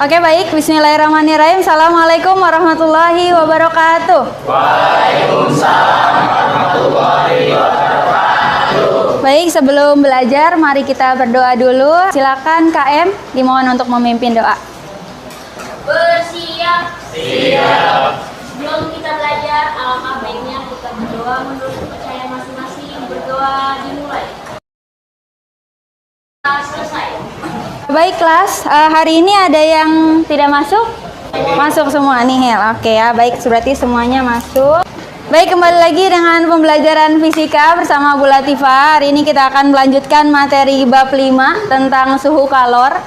Oke, baik. Bismillahirrahmanirrahim. Assalamualaikum warahmatullahi wabarakatuh. Waalaikumsalam warahmatullahi wabarakatuh. Baik, sebelum belajar, mari kita berdoa dulu. Silakan KM, dimohon untuk memimpin doa. Bersiap. Siap. Sebelum kita belajar, alangkah baiknya kita berdoa menurut kepercayaan masing-masing. Berdoa dimulai. Selesai. Baik kelas, hari ini ada yang tidak masuk? Masuk semua nih, Hel. Oke ya, baik, berarti semuanya masuk. Baik, kembali lagi dengan pembelajaran fisika bersama Bu Latifah. Hari ini kita akan melanjutkan materi bab 5 tentang suhu kalor.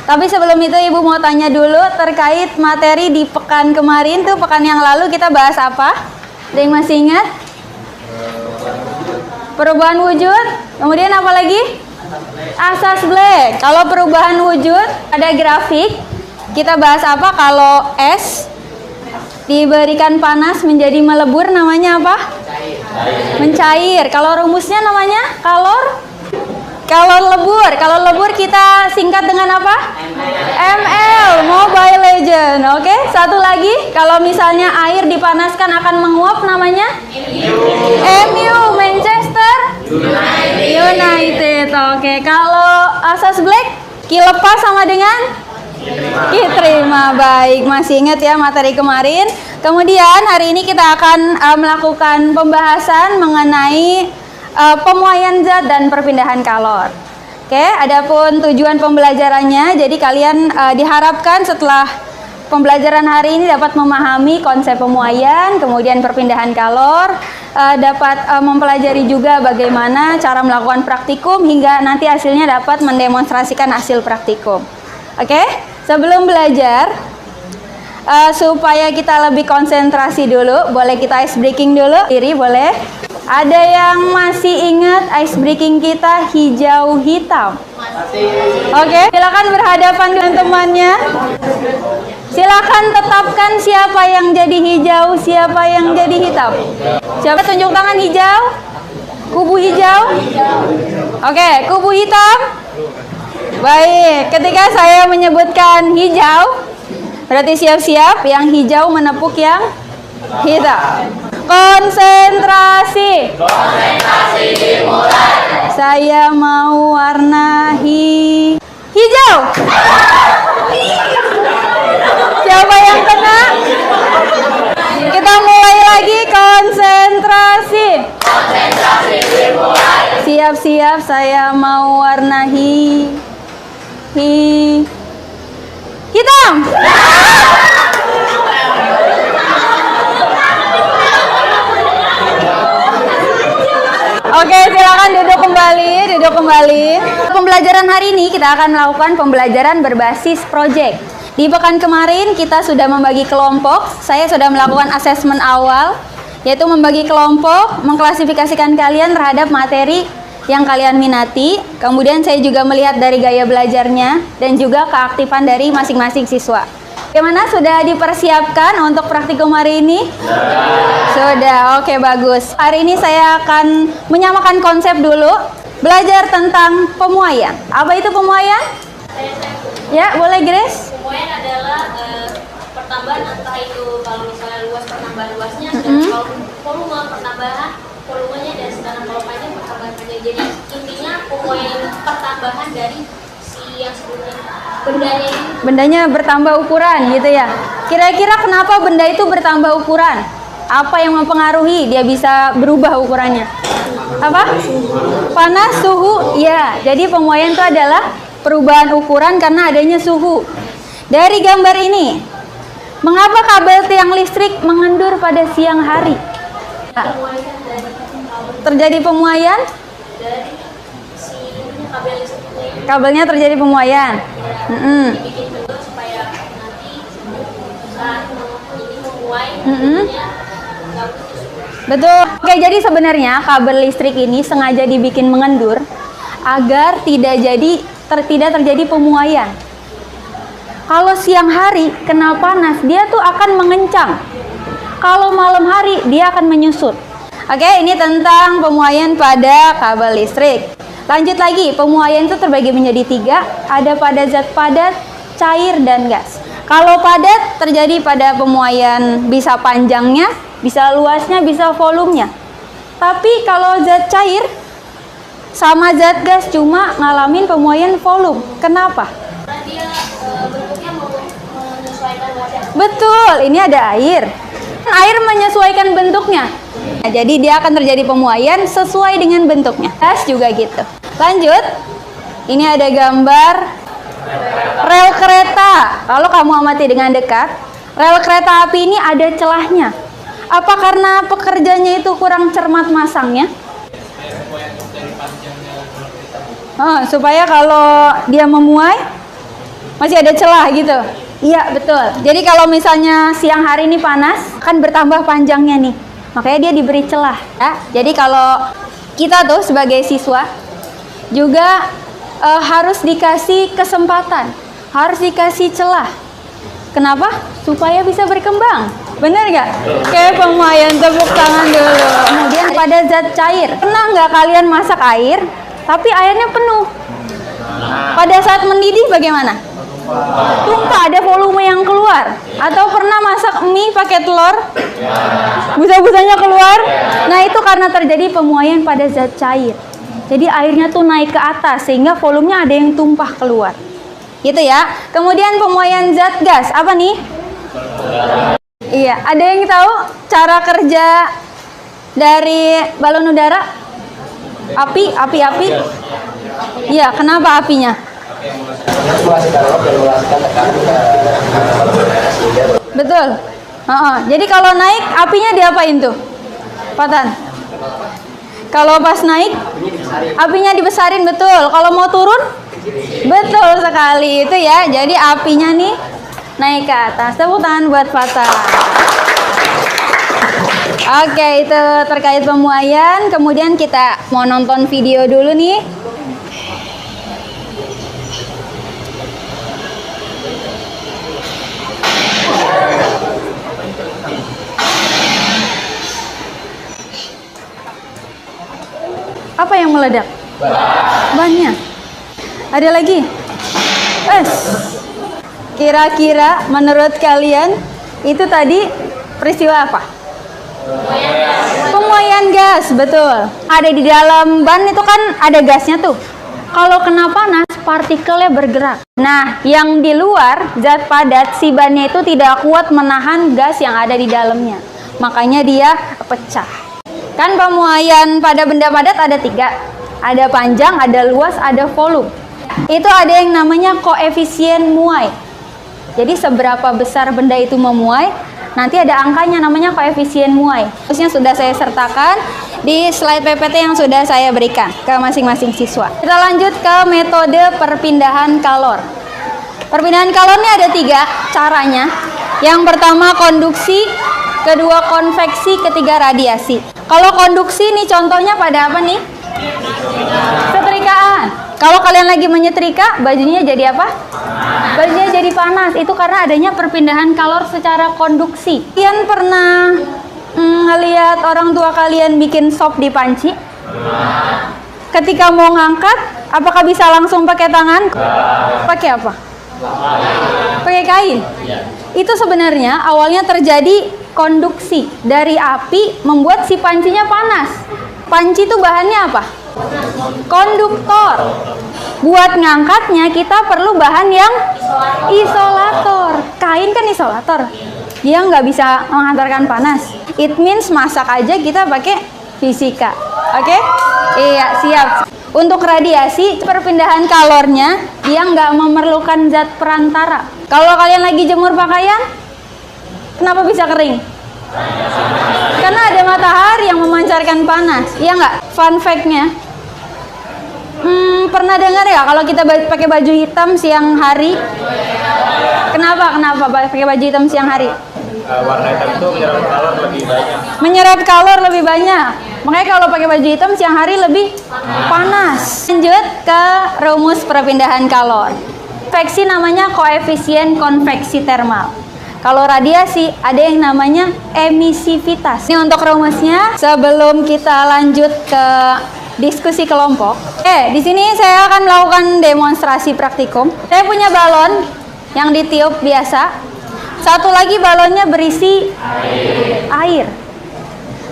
Tapi sebelum itu Ibu mau tanya dulu terkait materi di pekan kemarin tuh, pekan yang lalu kita bahas apa? Ada yang masih ingat? Perubahan wujud. Kemudian apa lagi? Asas Black. Kalau perubahan wujud ada grafik. Kita bahas apa? Kalau es diberikan panas menjadi melebur, namanya apa? Mencair. Kalau rumusnya namanya kalor lebur. Kalau lebur kita singkat dengan apa? ML, Mobile Legend. Oke, satu lagi. Kalau misalnya air dipanaskan akan menguap, namanya MU, Manchester United. Oke, kalau asas Black, Ki lepas sama dengan Ki terima. Baik, masih ingat ya materi kemarin. Kemudian hari ini kita akan melakukan pembahasan mengenai pemuaian zat dan perpindahan kalor. Oke, adapun tujuan pembelajarannya, jadi kalian diharapkan setelah pembelajaran hari ini dapat memahami konsep pemuaian, kemudian perpindahan kalor, dapat mempelajari juga bagaimana cara melakukan praktikum hingga nanti hasilnya dapat mendemonstrasikan hasil praktikum. Oke, sebelum belajar, supaya kita lebih konsentrasi dulu, boleh kita ice breaking dulu, diri boleh. Ada yang masih ingat ice breaking kita hijau hitam? Oke, silakan berhadapan dengan temannya. Silakan tetapkan siapa yang jadi hijau, siapa yang jadi hitam. Siapa tunjuk tangan hijau? Kubu hijau. Oke, kubu hitam. Baik, ketika saya menyebutkan hijau, berarti siap-siap yang hijau menepuk yang hitam. Konsentrasi. Konsentrasi dimulai. Saya mau warna hijau. Siapa yang kena? Kita mulai lagi, konsentrasi. Konsentrasi dimulai. Siap-siap, saya mau warna hitam. Oke, silakan duduk kembali. Pembelajaran hari ini kita akan melakukan pembelajaran berbasis project. Di pekan kemarin kita sudah membagi kelompok. Saya sudah melakukan asesmen awal, yaitu membagi kelompok, mengklasifikasikan kalian terhadap materi yang kalian minati. Kemudian saya juga melihat dari gaya belajarnya dan juga keaktifan dari masing-masing siswa. Bagaimana, sudah dipersiapkan untuk praktikum hari ini? Sudah, oke, bagus. Hari ini saya akan menyamakan konsep dulu. Belajar tentang pemuaian. Apa itu pemuaian? Ya, boleh Grace? Pemuaian adalah pertambahan, entah itu kalau misalnya luas penambahan luasnya, dan kalau volume pertambahan volumenya, dan sedangkan kalau panjang pertambahan panjang. Jadi intinya pemuaian pertambahan dari si yang sebelumnya. Bendanya bertambah ukuran gitu ya. Kira-kira kenapa benda itu bertambah ukuran? Apa yang mempengaruhi dia bisa berubah ukurannya? Apa? Panas, suhu. Ya, jadi pemuaian itu adalah perubahan ukuran karena adanya suhu. Dari gambar ini, mengapa kabel tiang listrik mengendur pada siang hari? Terjadi pemuaian? Dari si kabel listriknya. Kabelnya terjadi pemuaian. Dibikin kendor supaya nanti saat ini memuai, nggak putus. Betul. Oke, jadi sebenarnya kabel listrik ini sengaja dibikin mengendur agar tidak terjadi pemuaian. Kalau siang hari kena panas, dia tuh akan mengencang. Kalau malam hari dia akan menyusut. Oke, ini tentang pemuaian pada kabel listrik. Lanjut lagi, pemuaian itu terbagi menjadi 3. Ada pada zat padat, cair dan gas. Kalau padat terjadi pada pemuaian bisa panjangnya, bisa luasnya, bisa volumenya. Tapi kalau zat cair sama zat gas cuma ngalamin pemuaian volume. Kenapa? Karena dia bentuknya menyesuaikan wajah. Betul, ini ada air. Air menyesuaikan bentuknya. Nah, jadi dia akan terjadi pemuaian sesuai dengan bentuknya. Gas juga gitu. Lanjut. Ini ada gambar rel kereta. Kalau kamu amati dengan dekat, rel kereta api ini ada celahnya. Apa karena pekerjanya itu kurang cermat masangnya? Supaya kalau dia memuai masih ada celah gitu. Iya, betul. Jadi kalau misalnya siang hari ini panas, kan bertambah panjangnya nih. Makanya dia diberi celah, ya. Jadi kalau kita tuh sebagai siswa juga harus dikasih kesempatan, harus dikasih celah. Kenapa? Supaya bisa berkembang. Bener nggak? Kayak pemuaian, tepuk tangan dulu. Kemudian pada zat cair. Pernah nggak kalian masak air, tapi airnya penuh? Pada saat mendidih bagaimana? Tumpah, ada volume yang keluar. Atau pernah masak mie pakai telur, busa-busanya keluar? Nah, itu karena terjadi pemuaian pada zat cair. Jadi airnya tuh naik ke atas sehingga volumenya ada yang tumpah keluar. Gitu ya. Kemudian pemuaian zat gas, apa nih? Iya, ada yang tahu cara kerja dari balon udara? Api. Iya, kenapa apinya? Betul. Jadi kalau naik apinya diapain tuh, Patan? Kalau pas naik apinya dibesarin, betul. Kalau mau turun, betul sekali itu ya. Jadi apinya nih naik ke atas. Tepuk tangan buat Patan. Oke, itu terkait pemuaian. Kemudian kita mau nonton video dulu nih. Apa yang meledak? Bannya. Ada lagi? Kira-kira menurut kalian itu tadi peristiwa apa? Pemuaian gas, betul. Ada di dalam ban itu kan ada gasnya tuh. Kalau kena panas, partikelnya bergerak. Nah, yang di luar, zat padat, si bannya itu tidak kuat menahan gas yang ada di dalamnya. Makanya dia pecah. Kan pemuaian pada benda padat ada 3. Ada panjang, ada luas, ada volume. Itu ada yang namanya koefisien muai. Jadi seberapa besar benda itu memuai, nanti ada angkanya namanya koefisien muai. Terusnya sudah saya sertakan di slide PPT yang sudah saya berikan ke masing-masing siswa. Kita lanjut ke metode perpindahan kalor. Perpindahan kalor ini ada 3 caranya. Yang pertama konduksi, kedua konveksi, ketiga radiasi. Kalau konduksi nih contohnya pada apa nih? Setrikaan. Kalau kalian lagi menyetrika, bajunya jadi apa? Bajunya jadi panas. Itu karena adanya perpindahan kalor secara konduksi. Kalian pernah ngelihat orang tua kalian bikin sop di panci? Ketika mau ngangkat, apakah bisa langsung pakai tangan? Pakai apa? Pakai kain. Itu sebenarnya awalnya terjadi konduksi dari api membuat si pancinya panas. Panci itu bahannya apa? Konduktor. Buat ngangkatnya kita perlu bahan yang isolator. Kain kan isolator, dia nggak bisa menghantarkan panas. It means masak aja kita pakai fisika. Oke? Iya, siap. Untuk radiasi, perpindahan kalornya dia nggak memerlukan zat perantara. Kalau kalian lagi jemur pakaian, kenapa bisa kering? Karena ada matahari yang memancarkan panas. Iya nggak? Fun fact-nya, pernah dengar ya kalau kita pakai baju hitam siang hari? Kenapa pakai baju hitam siang hari? Warna hitam itu menyerap kalor lebih banyak. Menyerap kalor lebih banyak. Makanya kalau pakai baju hitam siang hari lebih panas. Lanjut ke rumus perpindahan kalor. Konveksi namanya koefisien konveksi termal. Kalau radiasi ada yang namanya emisivitas. Ini untuk rumusnya. Sebelum kita lanjut ke diskusi kelompok. Di sini saya akan melakukan demonstrasi praktikum. Saya punya balon yang ditiup biasa. Satu lagi balonnya berisi air.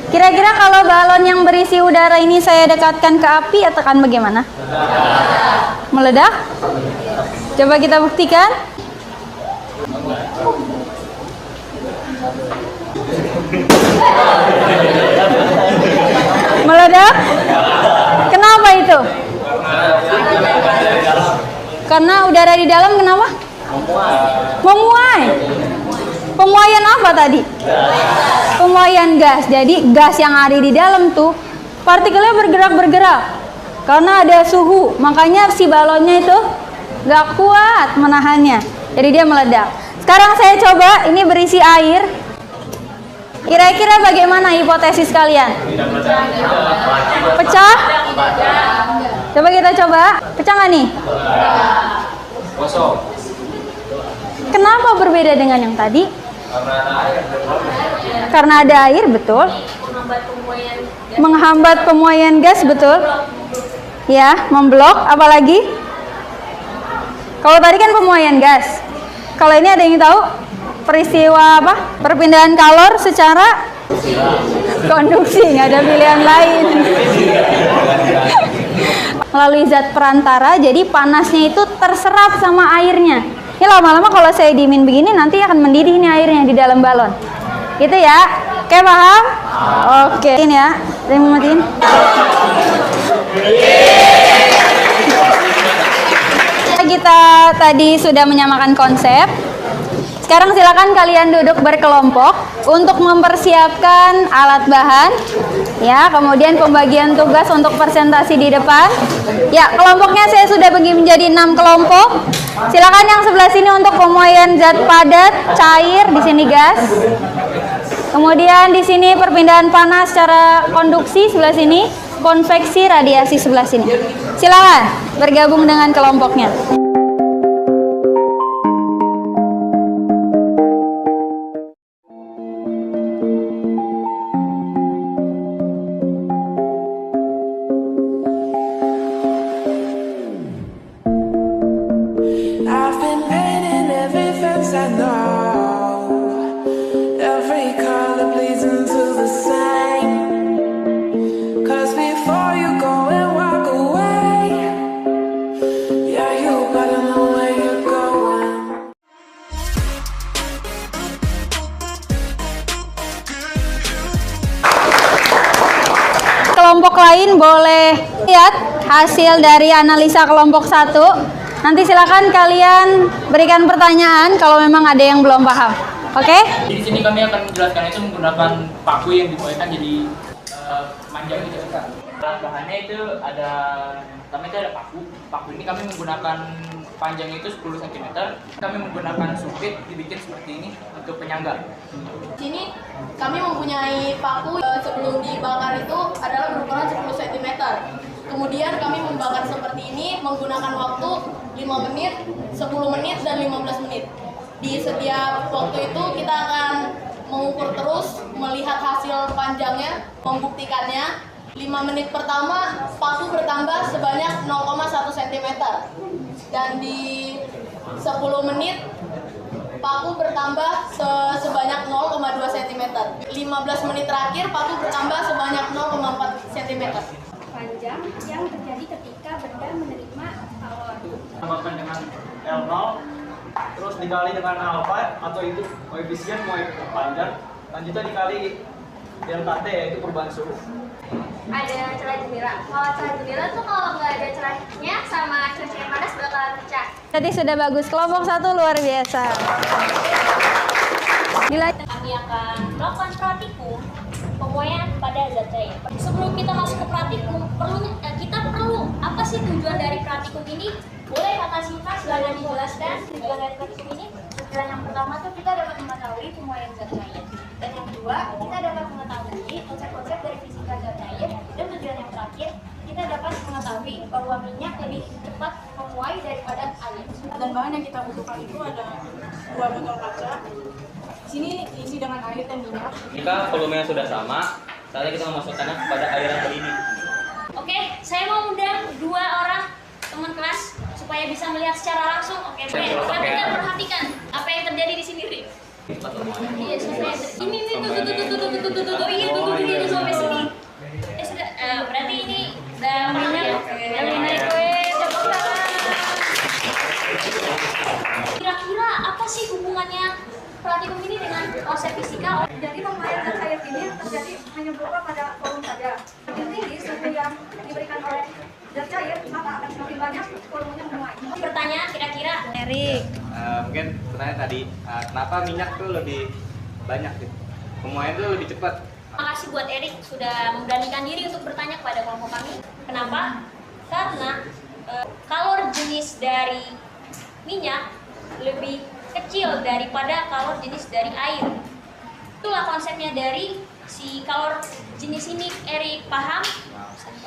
Kira-kira kalau balon yang berisi udara ini saya dekatkan ke api akan bagaimana? Meledak? Coba kita buktikan. Meledak? Kenapa itu? Karena udara di dalam kenapa? Memuai. Pemuaian apa tadi? Pemuaian gas. Jadi gas yang ada di dalam tuh partikelnya bergerak-bergerak. Karena ada suhu, makanya si balonnya itu gak kuat menahannya. Jadi dia meledak. Sekarang saya coba, ini berisi air. Kira-kira bagaimana hipotesis kalian? Pecah? Coba kita coba. Pecah nggak nih? Kosong. Kenapa berbeda dengan yang tadi? Karena ada air, betul. Menghambat pemuaian gas, betul. Ya, memblok. Apalagi? Kalau tadi kan pemuaian gas. Kalau ini ada yang tahu? Peristiwa apa? Perpindahan kalor secara konduksi, nggak ada pilihan lain. Melalui zat perantara, jadi panasnya itu terserap sama airnya. Ini lama-lama kalau saya diemin begini nanti akan mendidih nih airnya di dalam balon. Gitu ya? Oke, paham? Oke. Ini ya. Saya mau matiin. Kita tadi sudah menyamakan konsep. Sekarang silakan kalian duduk berkelompok untuk mempersiapkan alat bahan. Ya, kemudian pembagian tugas untuk presentasi di depan. Ya, kelompoknya saya sudah bagi menjadi 6 kelompok. Silakan yang sebelah sini untuk pemuaian zat padat, cair, di sini gas. Kemudian di sini perpindahan panas secara konduksi sebelah sini, konveksi radiasi sebelah sini. Silakan bergabung dengan kelompoknya. I've been painting every fence I know. Every color bleeds into the same. 'Cause before you go and walk away, yeah, you gotta know where you're going. Kelompok lain boleh lihat hasil dari analisa kelompok 1. Nanti silakan kalian berikan pertanyaan kalau memang ada yang belum paham. Oke? Di sini kami akan menjelaskan itu menggunakan paku yang dibuatkan jadi panjang gitu kan. Bahannya itu ada, pertama itu ada paku. Paku ini kami menggunakan panjangnya itu 10 cm. Kami menggunakan supit dibikin seperti ini untuk penyangga. Di sini kami mempunyai paku sebelum dibakar itu adalah berukuran 10 cm. Kemudian kami membakar seperti ini menggunakan waktu 5 menit, 10 menit, dan 15 menit. Di setiap waktu itu kita akan mengukur terus, melihat hasil panjangnya, membuktikannya. 5 menit pertama paku bertambah sebanyak 0,1 cm. Dan di 10 menit paku bertambah sebanyak 0,2 cm. 15 menit terakhir paku bertambah sebanyak 0,4 cm. Panjang yang terjadi ketika benda menerima kalor. Tambahkan dengan L0, terus dikali dengan alfa atau itu koefisien panjang, lanjutnya dikali delta T yaitu perubahan suhu. Ada celah jendela. Kalau celah jendela tuh kalau nggak ada celahnya sama cuaca yang panas bakal pecah. Tadi sudah bagus. Kelompok 1 luar biasa. Kami akan melakukan praktikum pemuaian pada zat cair. Sebelum kita masuk ke praktikum, kita perlu apa sih tujuan dari praktikum ini? Boleh kakak singkat silakan dijelaskan tujuan dari praktikum ini? Tujuan yang pertama tuh kita dapat mengetahui pemuaian zat cair. Dan yang kedua, kita dapat mengetahui konsep-konsep dari fisika zat cair. Dan tujuan yang terakhir, kita dapat mengetahui bahwa minyak lebih cepat memuai daripada air. Dan bahan yang kita butuhkan itu ada 2 botol kaca. Di sini diisi dengan air dan minyak. Jika volumenya sudah sama, saatnya kita memasukkannya kepada air yang berlidih. Oke, saya mau undang 2 orang teman kelas supaya bisa melihat secara langsung. Oke, tapi kan perhatikan apa yang terjadi di sini, Rik. Iya, sampai ini tuh. Oh iya, tuh sampai sini. Sudah, berarti ini udah minyak. Kira-kira apa sih hubungannya praktikum ini dengan konsep fisika? Jadi pemuaian zat cair ini terjadi hanya berupa pada volume saja. Semakin tinggi suhu yang diberikan oleh zat cair, maka akan semakin banyak volumenya memuai. Pertanyaan kira-kira Erik. Mungkin pertanyaan tadi, kenapa minyak tuh lebih banyak gitu? Pemuaian tuh lebih cepat. Terima kasih buat Erik sudah memberanikan diri untuk bertanya kepada kelompok kami. Kenapa? Karena kalor jenis dari minyak lebih kecil daripada kalor jenis dari air. Itulah konsepnya dari si kalor jenis ini, Erik. Paham?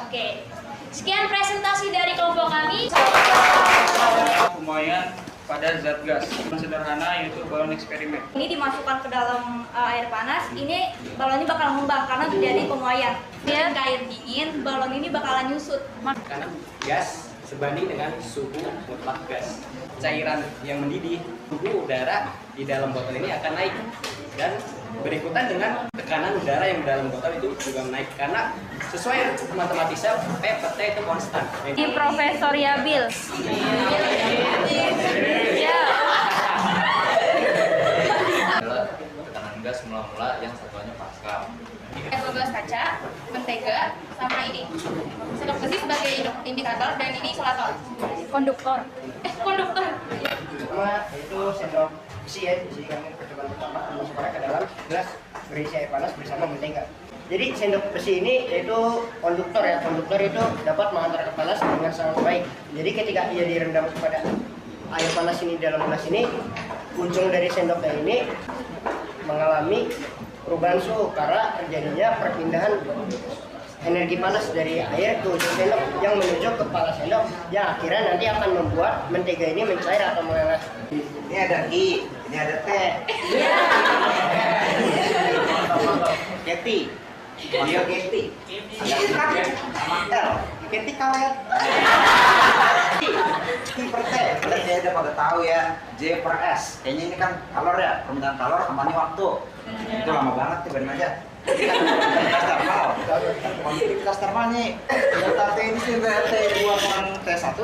Oke. Sekian presentasi dari kelompok kami. Pemuaian pada zat gas sederhana yaitu balon eksperimen. Ini dimasukkan ke dalam air panas, ini balonnya bakal ngembang karena terjadi pemuaian. Dan ke air dingin, balon ini bakalan nyusut. Karena gas sebanding dengan suhu mutlak gas. Cairan yang mendidih, suhu udara di dalam botol ini akan naik, dan berikutan dengan tekanan udara yang di dalam botol itu juga naik, karena sesuai matematika P per T itu konstan. Di Profesor Yabil. Ya. Adalah tekanan gas mula-mula yang satuannya Pascal. Gelas kaca, mentega, sama ini. Sendok besi sebagai indikator dan ini isolator. Konduktor. Konduktor. Pertama itu sendok besi ya, besi kami percobaan pertama dimasukkan ke dalam gelas berisi air panas bersama mentega. Jadi sendok besi ini yaitu konduktor ya, konduktor itu dapat mengantarkan panas dengan sangat baik. Jadi ketika ia direndam kepada air panas ini dalam gelas ini, ujung dari sendoknya ini mengalami perubahan suhu karena terjadinya perpindahan energi panas dari air ke ujung sendok yang menuju ke kepala sendok, yang akhirnya nanti akan membuat mentega ini mencair atau meleleh. Ini ada I, ini ada T. Keti, Mario Keti. Ada L, Keti kawet. I per T, berarti saya udah pada tahu ya. J per S, kayaknya ini kan kalor ya, permintaan kalor kembali waktu. Itu lama banget tuh, berin aja. Konduktors thermal. Konduktors thermal nih. Delta T ini sih T2 kurang T1.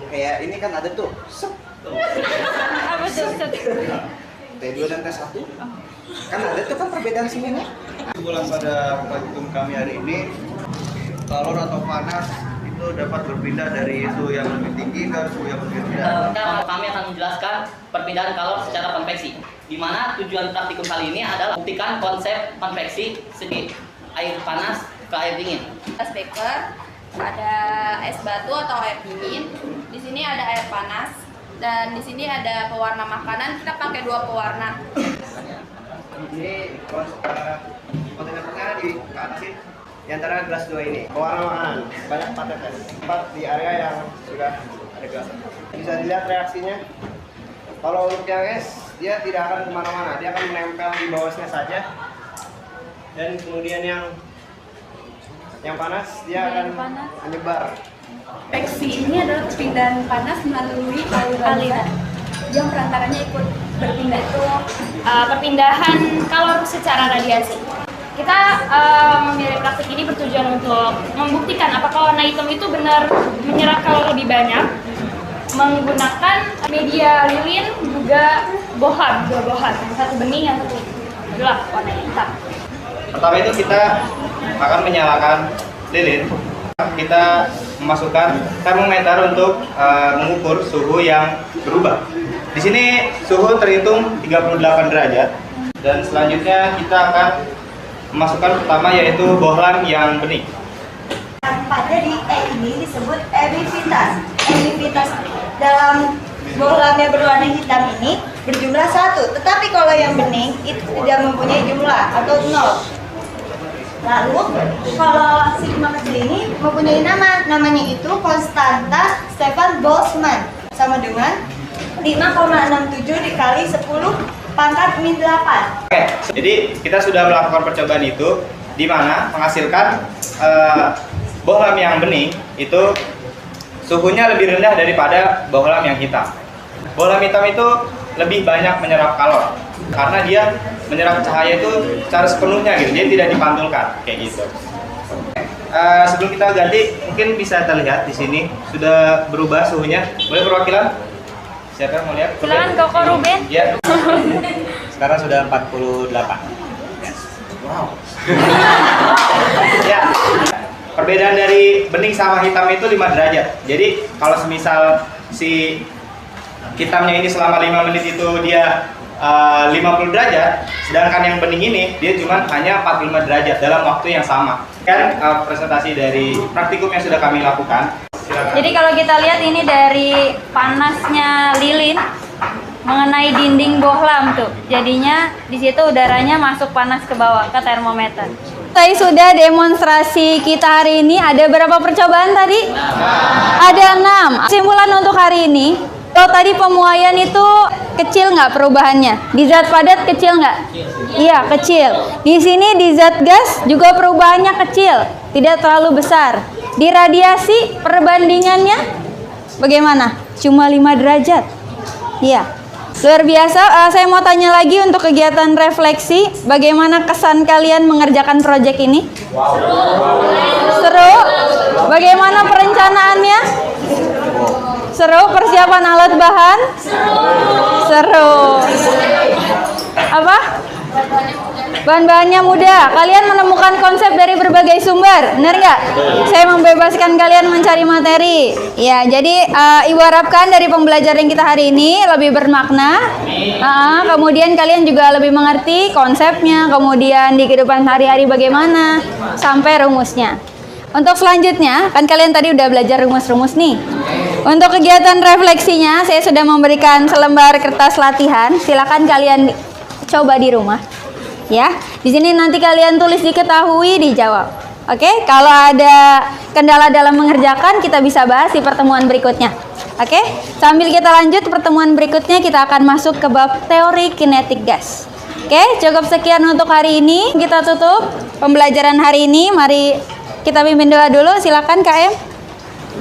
Kayak ini kan ada tuh. Apa tuh? T2 dan T1. Kan ada tuh kan perbedaan sininya. Kesimpulan pada praktikum kami hari ini, kalor atau panas itu dapat berpindah dari suhu yang lebih tinggi ke suhu yang lebih rendah. Kami akan menjelaskan perpindahan kalor secara konveksi, di mana tujuan praktikum kali ini adalah membuktikan konsep konveksi segi air panas ke air dingin. Beker, ada es batu atau air dingin. Di sini ada air panas dan di sini ada pewarna makanan. Kita pakai dua pewarna. Ini kontainer pertama di atas di antara gelas dua ini. Pewarna makanan banyak patetan. Tempat di area yang sudah ada gelas. Bisa dilihat reaksinya. Kalau untuk yang es, dia tidak akan kemana-mana, dia akan menempel di bawahnya saja. Dan kemudian yang panas, dia akan menyebar. Konveksi ini adalah perpindahan panas melalui aliran yang perantaranya ikut berpindah. Perpindahan kalor secara radiasi. Kita memilih praktik ini bertujuan untuk membuktikan apakah warna hitam itu benar menyerap kalor lebih banyak menggunakan media lilin juga bohlam, dua bohlam, yang satu bening, yang satu gelap warna hitam. Pertama itu kita akan menyalakan lilin. Kita memasukkan termometer untuk mengukur suhu yang berubah. Di sini suhu terhitung 38 derajat. Dan selanjutnya kita akan memasukkan pertama yaitu bohlam yang bening. Pada di E ini disebut emisivitas. Emisivitas dalam bohlam yang berwarna hitam ini berjumlah 1, tetapi kalau yang bening itu tidak mempunyai jumlah atau 0. Lalu kalau sigma kecil ini mempunyai namanya itu konstanta Stefan Boltzmann, sama dengan 5,67 dikali 10 pangkat min 8. Oke, jadi kita sudah melakukan percobaan itu, di mana menghasilkan bohlam yang bening itu suhunya lebih rendah daripada bohlam yang hitam. Bohlam hitam itu lebih banyak menyerap kalor karena dia menyerap cahaya itu secara sepenuhnya gitu, dia tidak dipantulkan kayak gitu. Sebelum kita ganti, mungkin bisa terlihat di sini sudah berubah suhunya. Boleh perwakilan? Siapa yang mau lihat? Silakan Koko Ruben. Ya. Sekarang sudah 48. Wow. Ya. Perbedaan dari bening sama hitam itu 5 derajat. Jadi kalau semisal si hitamnya ini selama 5 menit itu dia 50 derajat, sedangkan yang bening ini dia cuma hanya 45 derajat dalam waktu yang sama. Kan presentasi dari praktikum yang sudah kami lakukan. Silakan. Jadi kalau kita lihat ini dari panasnya lilin mengenai dinding bohlam tuh, jadinya di situ udaranya masuk panas ke bawah ke termometer. Saya sudah demonstrasi kita hari ini. Ada berapa percobaan tadi? Ada 6. Kesimpulan untuk hari ini, kalau tadi pemuaian itu kecil nggak perubahannya? Di zat padat kecil nggak? Iya, kecil. Di sini di zat gas juga perubahannya kecil, tidak terlalu besar. Di radiasi perbandingannya bagaimana? Cuma 5 derajat. Iya. Luar biasa. Saya mau tanya lagi untuk kegiatan refleksi, bagaimana kesan kalian mengerjakan proyek ini? Seru? Bagaimana perencanaannya? Seru. Persiapan alat bahan? Seru. Apa? Bahan-bahannya mudah. Kalian menemukan konsep dari berbagai sumber, benar nggak? Saya membebaskan kalian mencari materi. Ya, jadi Ibu harapkan dari pembelajaran kita hari ini lebih bermakna. Kemudian kalian juga lebih mengerti konsepnya, kemudian di kehidupan sehari-hari bagaimana, sampai rumusnya. Untuk selanjutnya, kan kalian tadi udah belajar rumus-rumus nih. Untuk kegiatan refleksinya, saya sudah memberikan selembar kertas latihan. Silakan kalian coba di rumah. Ya, di sini nanti kalian tulis diketahui, dijawab. Oke, kalau ada kendala dalam mengerjakan, kita bisa bahas di pertemuan berikutnya. Oke, sambil kita lanjut pertemuan berikutnya, kita akan masuk ke bab teori kinetik gas. Oke, cukup sekian untuk hari ini. Kita tutup pembelajaran hari ini. Mari kita pimpin doa dulu. Silakan KM.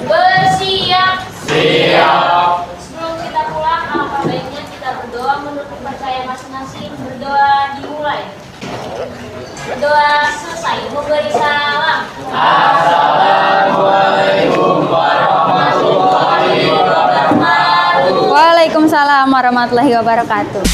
Bersiap. Siap. Sebelum kita pulang, alangkah baiknya kita berdoa menurut kepercayaan masing-masing. Berdoa dimulai. Berdoa selesai. Memberi salam. Assalamualaikum warahmatullahi wabarakatuh. Waalaikumsalam warahmatullahi wabarakatuh.